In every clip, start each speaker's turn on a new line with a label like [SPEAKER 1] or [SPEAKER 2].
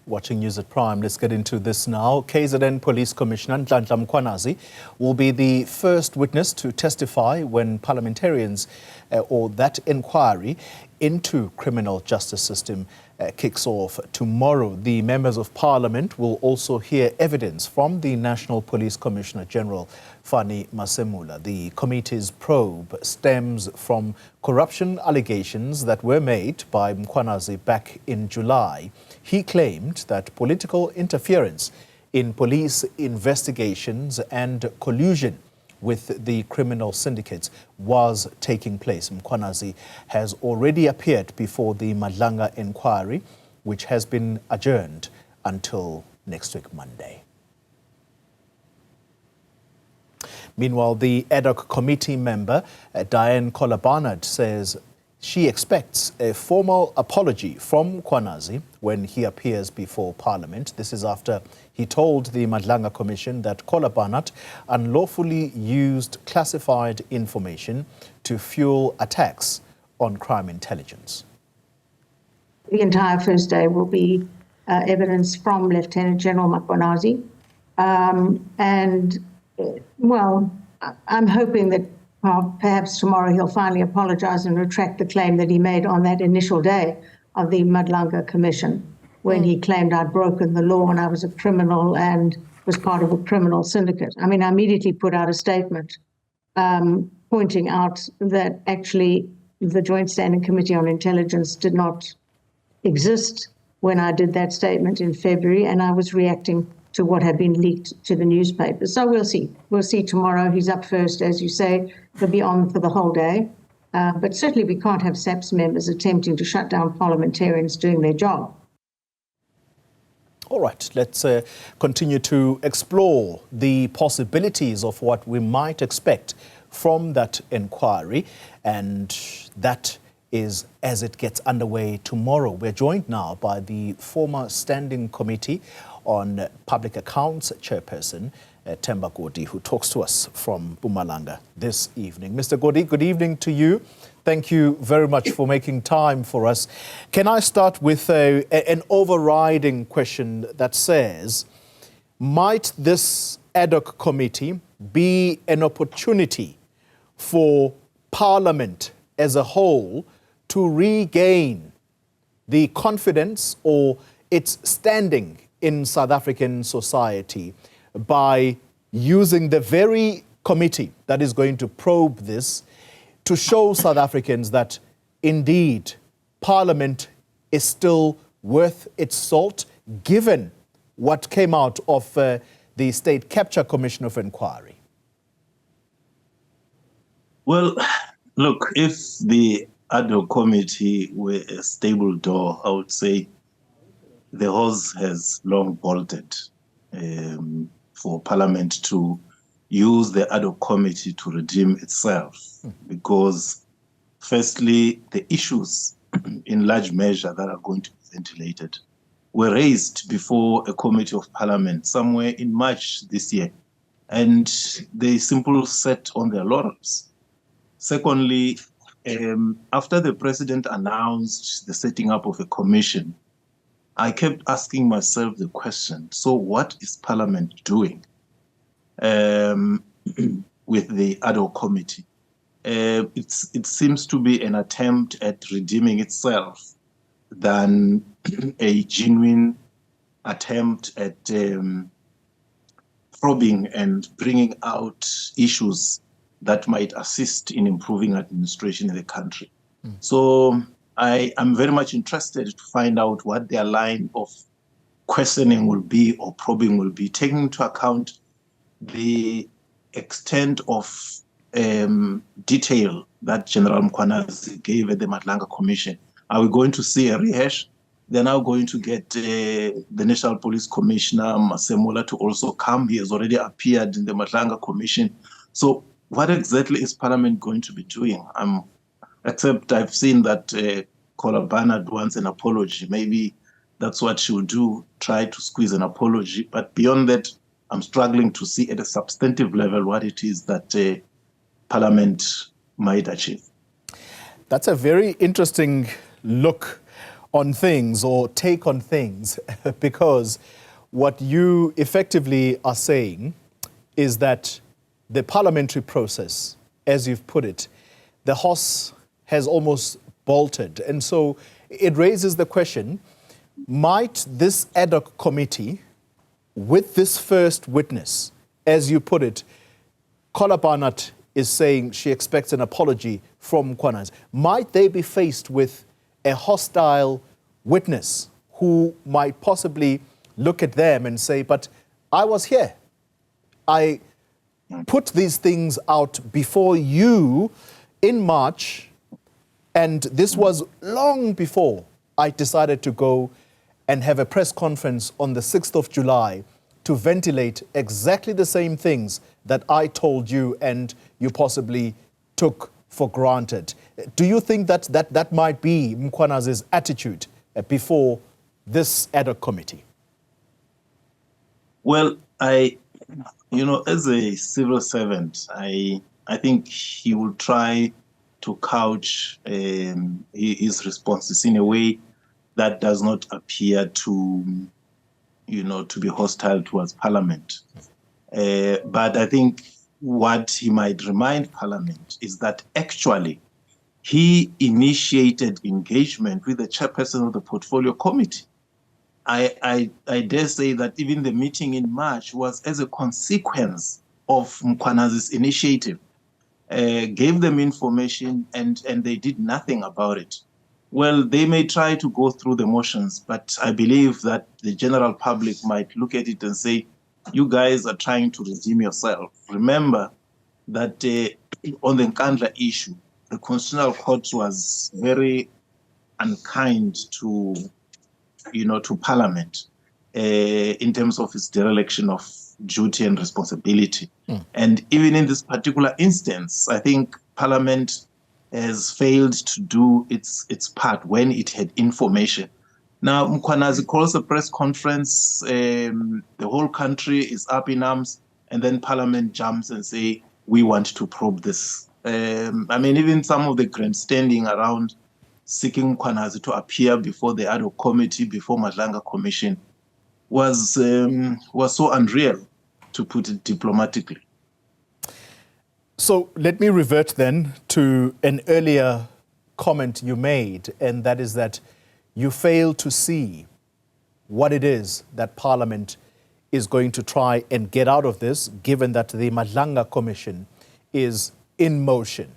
[SPEAKER 1] Watching News at Prime, let's get into this now. KZN Police Commissioner Nhlanhla Mkhwanazi will be the first witness to testify when parliamentarians or that inquiry into criminal justice system kicks off tomorrow. The members of parliament will also hear evidence from the National Police Commissioner General Fannie Masemola. The committee's probe stems from corruption allegations that were made by Mkhwanazi back in July. He claimed that political interference in police investigations and collusion with the criminal syndicates was taking place. Mkhwanazi has already appeared before the Nhlanhla inquiry, which has been adjourned until next week, Monday. Meanwhile, the ad hoc committee member, Kohler-Barnard, says she expects a formal apology from Mkhwanazi when he appears before Parliament. This is after he told the Nhlanhla Commission that Kohler-Barnard unlawfully used classified information to fuel attacks on crime intelligence.
[SPEAKER 2] The entire first day will be evidence from Lieutenant General Mkhwanazi. Well, I'm hoping that perhaps tomorrow he'll finally apologize and retract the claim that he made on that initial day of the Nhlanhla Commission, when he claimed I'd broken the law and I was a criminal and was part of a criminal syndicate. I mean, I immediately put out a statement pointing out that actually the Joint Standing Committee on Intelligence did not exist when I did that statement in February, and I was reacting to what had been leaked to the newspapers. So we'll see. We'll see tomorrow. He's up first, as you say. He'll be on for the whole day. But certainly we can't have SAPS members attempting to shut down parliamentarians doing their job.
[SPEAKER 1] All right, let's continue to explore the possibilities of what we might expect from that inquiry, and that is as it gets underway tomorrow. We're joined now by the former Standing Committee on Public Accounts Chairperson, Themba Godi, who talks to us from Mpumalanga this evening. Mr. Godi, good evening to you. Thank you very much for making time for us. Can I start with an overriding question that says, might this ad hoc committee be an opportunity for Parliament as a whole to regain the confidence or its standing in South African society by using the very committee that is going to probe this to show South Africans that indeed Parliament is still worth its salt, given what came out of the State Capture Commission of Inquiry?
[SPEAKER 3] Well, look, if the ad hoc committee were a stable door, I would say the horse has long bolted for Parliament to use the ad hoc committee to redeem itself. Because firstly, the issues in large measure that are going to be ventilated were raised before a committee of Parliament somewhere in March this year, and they simply sat on their laurels. Secondly, after the president announced the setting up of a commission, I kept asking myself the question, so what is Parliament doing with the ad hoc committee? It seems to be an attempt at redeeming itself than a genuine attempt at probing and bringing out issues that might assist in improving administration in the country. So I am very much interested to find out what their line of questioning will be or probing will be, taking into account the extent of detail that General Mkhwanazi gave at the Nhlanhla Commission. Are we going to see a rehash? They're now going to get the National Police Commissioner, Masemola, to also come. He has already appeared in the Nhlanhla Commission. So what exactly is Parliament going to be doing? Except I've seen that Kohler-Barnard wants an apology. Maybe that's what she will do, try to squeeze an apology. But beyond that, I'm struggling to see at a substantive level what it is that Parliament might achieve.
[SPEAKER 1] That's a very interesting look on things or take on things, because what you effectively are saying is that the parliamentary process, as you've put it, the horse has almost bolted. And so it raises the question, might this ad hoc committee, with this first witness, as you put it, Kohler-Barnard is saying she expects an apology from Mkhwanazi, might they be faced with a hostile witness who might possibly look at them and say, but I was here. I put these things out before you in March, and this was long before I decided to go and have a press conference on the 6th of July to ventilate exactly the same things that I told you and you possibly took for granted. Do you think that might be Mkhwanazi's attitude before this ad hoc committee?
[SPEAKER 3] Well, as a civil servant, I think he will try to couch his responses in a way that does not appear to be hostile towards Parliament. But I think what he might remind Parliament is that actually he initiated engagement with the chairperson of the Portfolio Committee. I dare say that even the meeting in March was as a consequence of Mkhwanazi's initiative. Gave them information and they did nothing about it. Well, they may try to go through the motions, but I believe that the general public might look at it and say, you guys are trying to redeem yourself. Remember that on the Nhlanhla issue, the Constitutional Court was very unkind to Parliament in terms of its dereliction of duty and responsibility. And even in this particular instance, I think Parliament has failed to do its part when it had information. Now, Mkhwanazi calls a press conference, the whole country is up in arms, and then Parliament jumps and say, we want to probe this. Even some of the grandstanding around seeking Mkhwanazi to appear before the ad hoc committee, before Nhlanhla Commission, was so unreal, to put it diplomatically.
[SPEAKER 1] So let me revert then to an earlier comment you made, and that is that you fail to see what it is that Parliament is going to try and get out of this, given that the Nhlanhla Commission is in motion.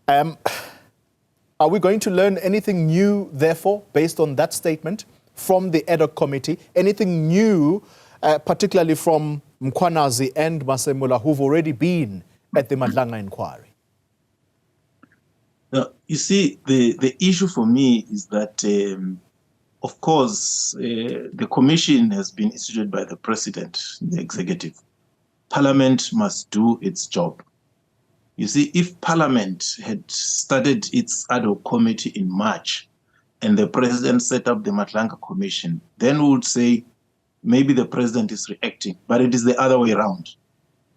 [SPEAKER 1] Are we going to learn anything new, therefore, based on that statement from the ad hoc committee? Anything new, particularly from Mkhwanazi and Masemola, who've already been at the Nhlanhla inquiry?
[SPEAKER 3] Now, you see, the issue for me is that, of course, the commission has been instituted by the president, the executive. Parliament must do its job. You see, if Parliament had started its ad hoc committee in March and the president set up the Nhlanhla Commission, then we would say maybe the president is reacting, but it is the other way around.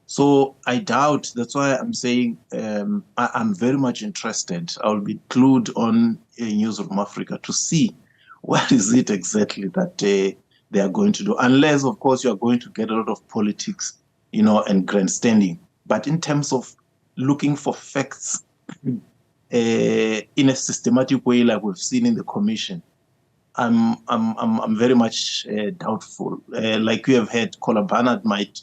[SPEAKER 3] So I doubt, that's why I'm saying I'm very much interested. I'll be glued on Newzroom Afrika to see what is it exactly that they are going to do. Unless, of course, you are going to get a lot of politics, and grandstanding. But in terms of looking for facts in a systematic way, like we've seen in the commission, I'm very much doubtful. Like you have heard, Kohler-Barnard might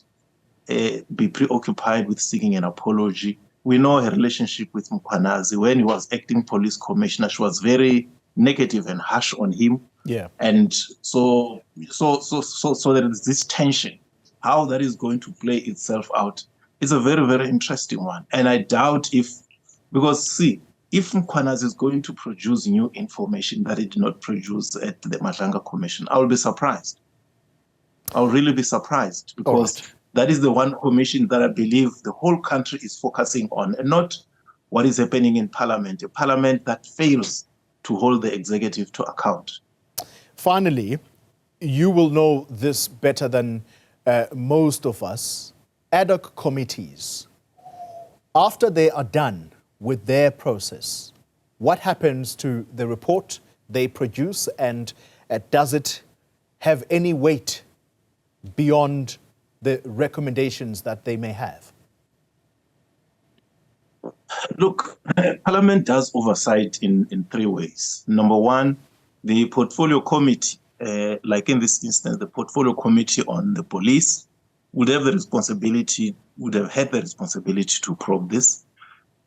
[SPEAKER 3] be preoccupied with seeking an apology. We know her relationship with Mkhwanazi. When he was acting police commissioner, she was very negative and harsh on him.
[SPEAKER 1] Yeah. And
[SPEAKER 3] so there is this tension. How that is going to play itself out is a very, very interesting one. And I doubt because see, if Mkhwanazi is going to produce new information that it did not produce at the Nhlanhla Commission, I will be surprised. I'll really be surprised, because that is the one commission that I believe the whole country is focusing on, and not what is happening in Parliament, a Parliament that fails to hold the executive to account.
[SPEAKER 1] Finally, you will know this better than most of us. Ad hoc committees, after they are done with their process, what happens to the report they produce, and does it have any weight beyond the recommendations that they may have?
[SPEAKER 3] Look, Parliament does oversight in 3 ways. Number one, the Portfolio Committee, like in this instance, the Portfolio Committee on the Police, would have the responsibility, would have had the responsibility to probe this.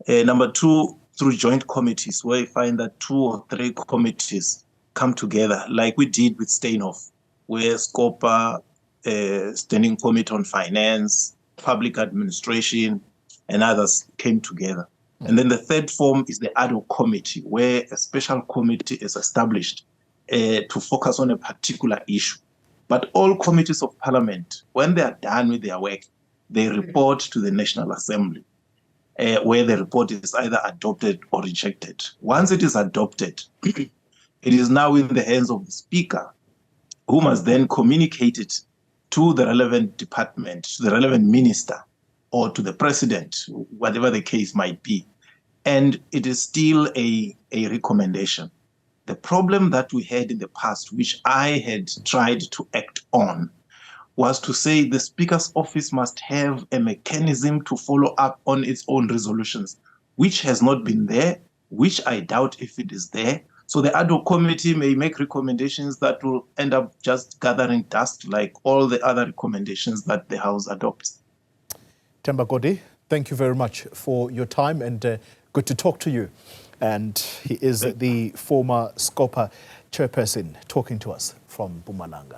[SPEAKER 3] Number two, through joint committees, where you find that 2 or 3 committees come together, like we did with Steinhoff, where SCOPA, Standing Committee on Finance, Public Administration, and others came together. And then the third form is the ad hoc committee, where a special committee is established to focus on a particular issue. But all committees of Parliament, when they are done with their work, they report to the National Assembly, where the report is either adopted or rejected. Once it is adopted, it is now in the hands of the Speaker, who must then communicate it to the relevant department, to the relevant minister, or to the President, whatever the case might be. And it is still a recommendation. The problem that we had in the past, which I had tried to act on, was to say the Speaker's office must have a mechanism to follow up on its own resolutions, which has not been there, which I doubt if it is there. So the ad hoc committee may make recommendations that will end up just gathering dust like all the other recommendations that the House adopts.
[SPEAKER 1] Themba Godi, thank you very much for your time, and good to talk to you. And he is the former SCOPA chairperson talking to us from Mpumalanga.